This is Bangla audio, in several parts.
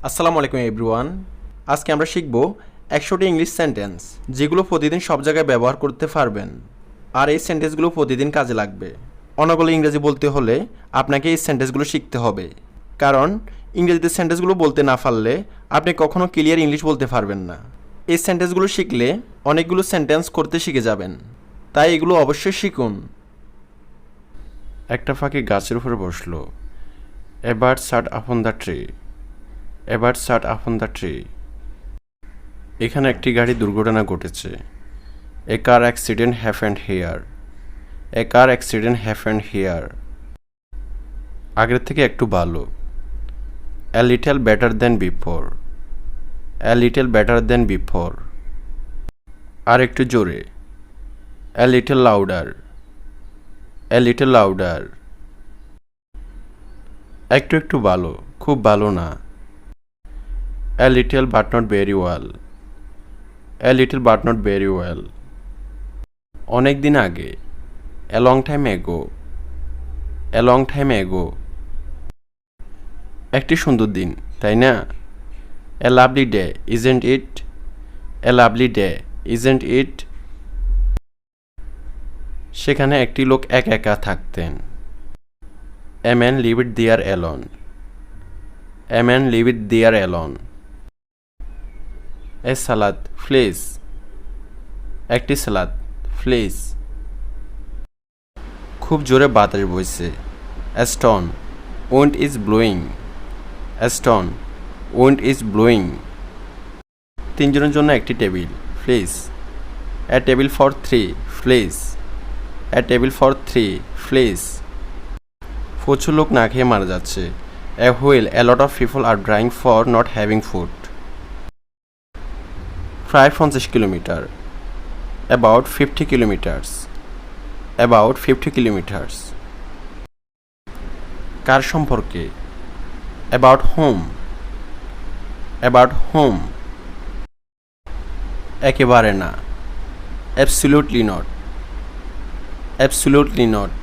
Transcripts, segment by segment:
আসসালামু আলাইকুম এভরিওয়ান। আজকে আমরা শিখব 100টি ইংলিশ সেন্টেন্স যেগুলো প্রতিদিন সব জায়গায় ব্যবহার করতে পারবেন। আর এই সেন্টেন্সগুলো প্রতিদিন কাজে লাগবে। অনর্গল ইংরেজি বলতে হলে আপনাকে এই সেন্টেন্সগুলো শিখতে হবে, কারণ ইংরেজিতে সেন্টেন্সগুলো বলতে না পারলে আপনি কখনো ক্লিয়ার ইংলিশ বলতে পারবেন না। এই সেন্টেন্সগুলো শিখলে অনেকগুলো সেন্টেন্স করতে শিখে যাবেন, তাই এগুলো অবশ্যই শিখুন। একটা ফাঁকি গাছের উপরে বসলো। A bird sat upon the tree. A bird sat upon the tree. এখানে একটি গাড়ি দুর্ঘটনা ঘটেছে। A car accident happened here. A car accident happened here. আগের থেকে একটু ভালো। A little better than before. A little better than before. আর একটু জোরে। A little louder. A little louder. একটু একটু ভালো, খুব ভালো না। A little but not very well. A little but not very well. অনেক দিন আগে। A long time ago. A long time ago. একটি সুন্দর দিন, তাই না? A lovely day, isn't it? A lovely day, isn't it? সেখানে একটি লোক একা একা থাকতেন। A man lived there alone. A man lived there alone. A salad, please. একটি সালাদ, প্লিজ। খুব জোরে বাতাস বইছে। A storm, wind is blowing. A storm, wind is blowing. তিনজনের জন্য একটি table, please. A table for three, please. A table for three, please. প্রচুর লোক না খেয়ে মারা যাচ্ছে। A whale, a lot of people are dying for not having food. প্রায় 50 kilometre. About 50 kilometers. About 50 kilometers. কার সম্পর্কে? About whom. About whom. একেবারে না। Absolutely not. Absolutely not.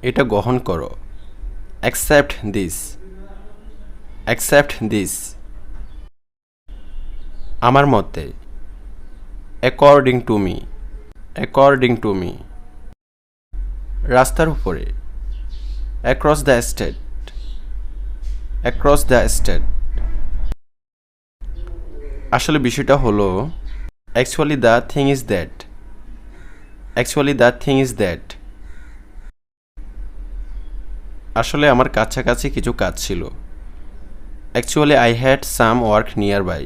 এটা গ্রহণ করো। Accept this. Accept this. আমার মতে। According to me. According to me. রাস্তার উপরে। Across the estate. Across the estate. আসলে বিষয়টা হলো actually the thing is that. Actually the thing is that. আসলে আমার কাছাকাছি কিছু কাজ ছিল। Actually I had some work nearby.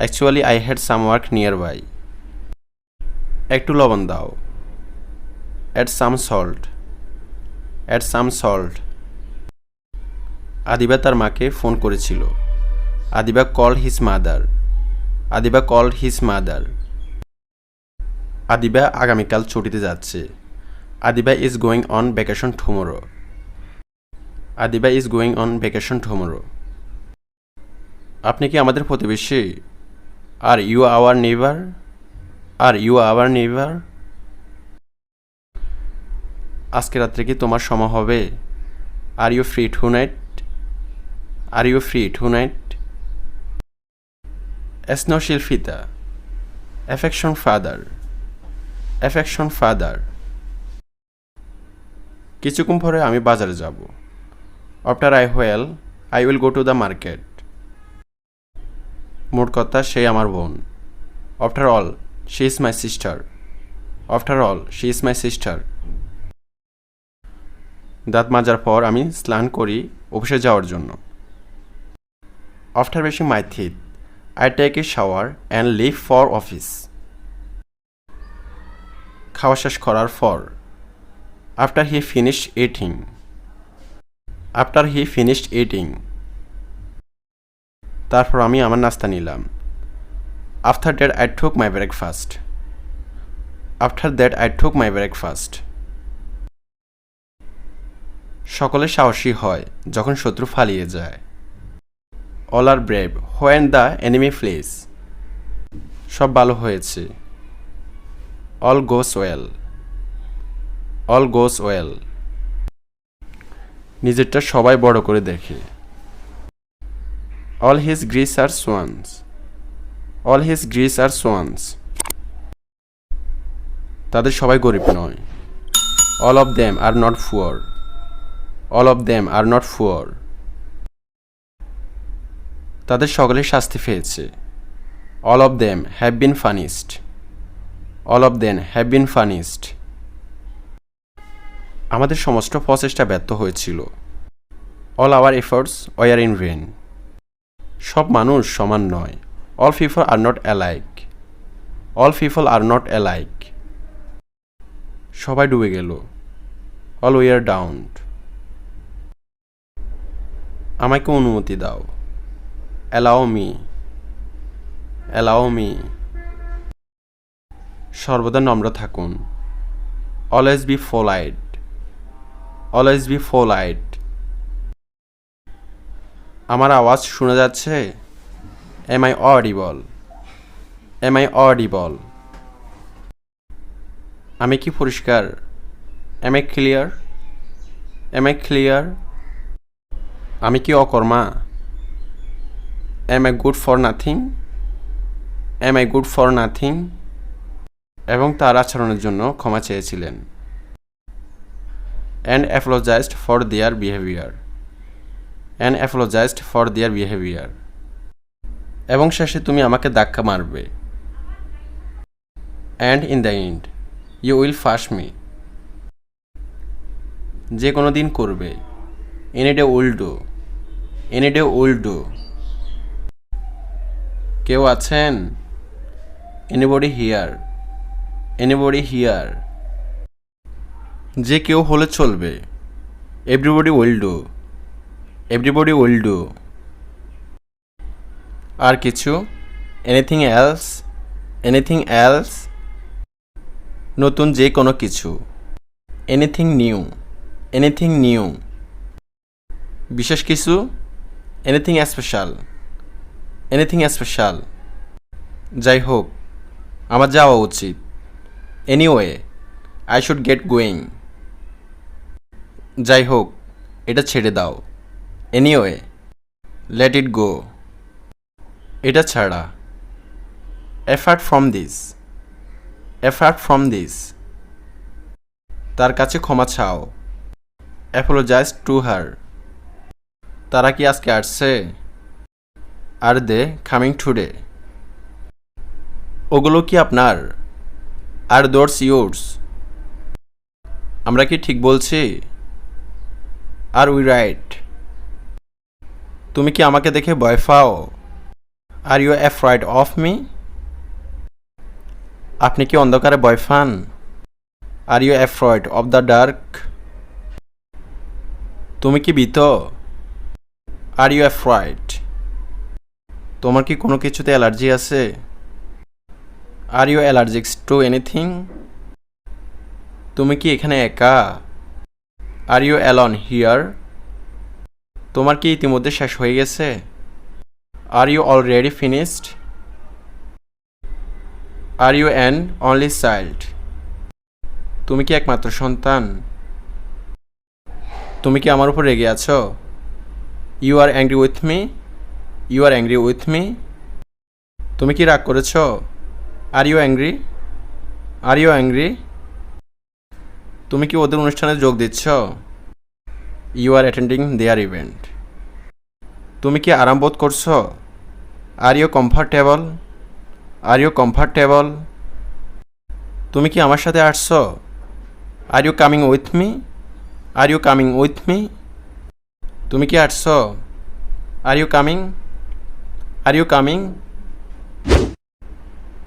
Actually I had some work nearby. একটু লবণ দাও। Add some salt. Add some salt. Adiba তার মাকে ফোন করেছিল। Adiba called his mother. Adiba called his mother. Adiba আগামীকাল ছুটিতে যাচ্ছে। Adiba is going on vacation tomorrow. Adiba is going on vacation tomorrow. আপনি কি আমাদের প্রতিবেশী? Are you our neighbor? Are you our neighbor? আজকে রাত্রে কি তোমার সময় হবে? Are you free tonight? Are you free tonight? স্নেহশীল পিতা। Affection father. Affection father. কিছুক্ষণ পরে আমি বাজারে যাব। After I will go to the market. মোট কথা সে আমার বোন। After all, she is my sister. After all, she is my sister. দাঁত মাজার পর আমি স্নান করি অফিসে যাওয়ার জন্য। After brushing my teeth, I take a shower and leave for office. খাওয়া শেষ করার পর। After he finished eating. After he finished eating. তারপর আমি আমার নাস্তা নিলাম। After that I took my breakfast. After that I took my breakfast. সকলে সাহসী হয় যখন শত্রু পালিয়ে যায়। All are brave when the enemy flees. সব ভালো হয়েছে। All goes well. All goes well. নিজেরটা সবাই বড় করে দেখে। All his Greece are swans. All his Greece are swans. তাদের সবাই গরিব নয়। All of them are not poor. All of them are not poor. তাদের সকলে শাস্তি পেয়েছে। All of them have been punished. All of them have been punished. আমাদের সমস্ত প্রচেষ্টা ব্যর্থ হয়েছিল। All our efforts were in vain. সব মানুষ সমান নয়। All people are not alike. All people are not alike. সবাই ডুবে গেল। All were drowned. আমাকে অনুমতি দাও। Allow me. Allow me. সর্বদা নম্র থাকুন। Always be polite. Always be polite. আমার আওয়াজ শোনা যাচ্ছে? Am I audible? Am I audible? আমি কি পরিষ্কার? Am I clear? Am I clear? আমি কি অকর্মা? Am I good for nothing? Am I good for nothing? এবং তার আচরণের জন্য ক্ষমা চেয়েছিলেন। And apologized for their behavior. And apologized for their behavior. এবং শেষে তুমি আমাকে ধাক্কা মারবে। And in the end, you will push me. যে কোনো দিন করবে। Any day will do. Any day will do. কেউ আছেন? Anybody here? Anybody here? যে কেউ হলে চলবে। Everybody will do. Everybody will do. আর কিছু? Anything else? Anything else? নতুন যে কোনো কিছু। Anything new. Anything new. বিশেষ কিছু? Anything special. Anything special. যাই হোক, আমার যাওয়া উচিত। Anyway, I should get going. যাই হোক, এটা ছেড়ে দাও। Anyway, let it go. এটা ছাড়া। Apart from this. Apart from this. তার কাছে ক্ষমা চাও। Apologize to her. তারা কি আজকে আসছে? Are they coming today? ওগুলো কি আপনার? Are those yours? আমরা কি ঠিক বলছি? Are we right? তুমি কি আমাকে দেখে ভয় পাও? Are you afraid of me? আপনি কি অন্ধকারে ভয় পান? Are you afraid of the dark? তুমি কি ভীত? Are you afraid? তোমার কি কোনো কিছুতে অ্যালার্জি আছে? Are you allergic to anything? তুমি কি এখানে একা? Are you alone here? তোমার কি ইতিমধ্যে শেষ হয়ে গেছে? Are you already finished? Are you an only child? তুমি কি একমাত্র সন্তান? তুমি কি আমার উপর রেগে আছো? You are angry with me? You are angry with me? তুমি কি রাগ করেছো? Are you angry? Are you angry? তুমি কি ওদের অনুষ্ঠানে যোগ দিচ্ছ? You are attending their event. তুমি কি আরাম বোধ করছো? Are you comfortable? Are you comfortable? তুমি কি আমার সাথে আসছো? Are you coming with me? Are you coming with me? তুমি কি আসছো? Are you coming? Are you coming?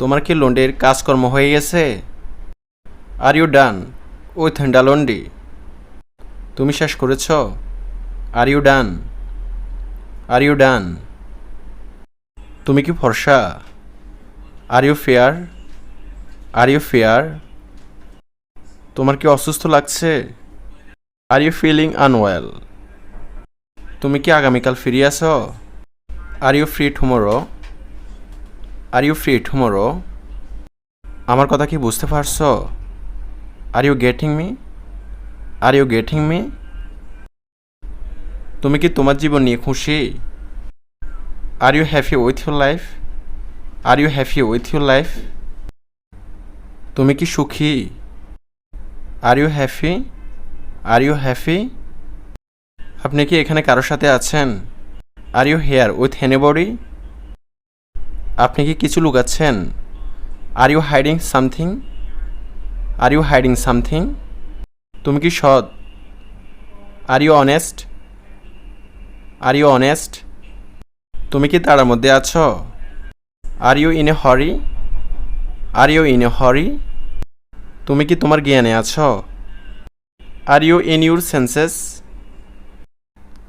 তোমার কি লন্ড্রির কাজকর্ম হয়ে গেছে? Are you done with the laundry? তুমি শেষ করেছো? Are you done? Are you done? তুমি কি ফর্সা? Are you fair? Are you fair? তোমার কি অসুস্থ লাগছে? Are you feeling unwell? তুমি কি আগামীকাল ফ্রি আছো? Are you free tomorrow? Are you free tomorrow? আমার কথা কি বুঝতে পারছো? Are you getting me? Are you getting me? তুমি কি তোমার জীবন নিয়ে খুশি? Are you happy with your life? Are you happy with your life? তুমি কি সুখী? Are you happy? Are you happy? আপনি কি এখানে কারোর সাথে আছেন? Are you here with anybody? আপনি কি কিছু লুকাচ্ছেন? Are you hiding something? Are you hiding something? তুমি কি সৎ? Are you honest? Are you honest? তুমি কি তাড়ার মধ্যে আছো? Are you in a hurry? Are you in a hurry? তুমি কি তোমার জ্ঞানে আছো? Are you in your senses?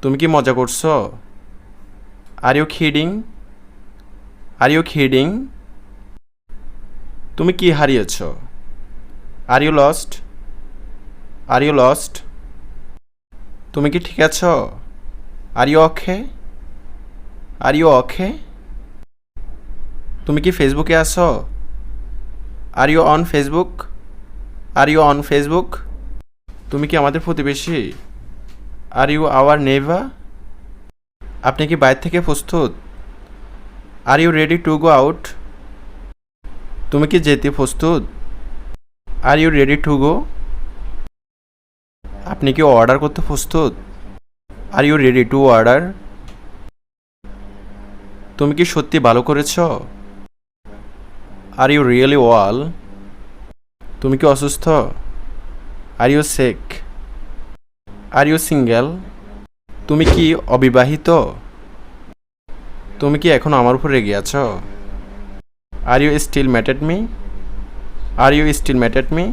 তুমি কি মজা করছো? Are you kidding? Are you kidding? তুমি কি হারিয়েছ? Are you lost? Are you lost? তুমি কি ঠিক আছো? Are you okay? Are you okay? তুমি কি ফেসবুকে আছো? Are you on Facebook? Are you on Facebook? তুমি কি আমাদের প্রতিবেশী? Are you our neighbour? আপনি কি বাইরে থেকে প্রস্তুত? Are you ready to go out? তুমি কি যেতে প্রস্তুত? Are you ready to go? আপনি কি অর্ডার করতে প্রস্তুত? Are you ready to order? তুমি কি সত্যি ভালো করেছো? Are you really well? তুমি কি অসুস্থ? Are you sick? Are you single? তুমি কি অবিবাহিত? তুমি কি এখন আমার উপর রেগে আছো? Are you still mad at me? Are you still mad at me?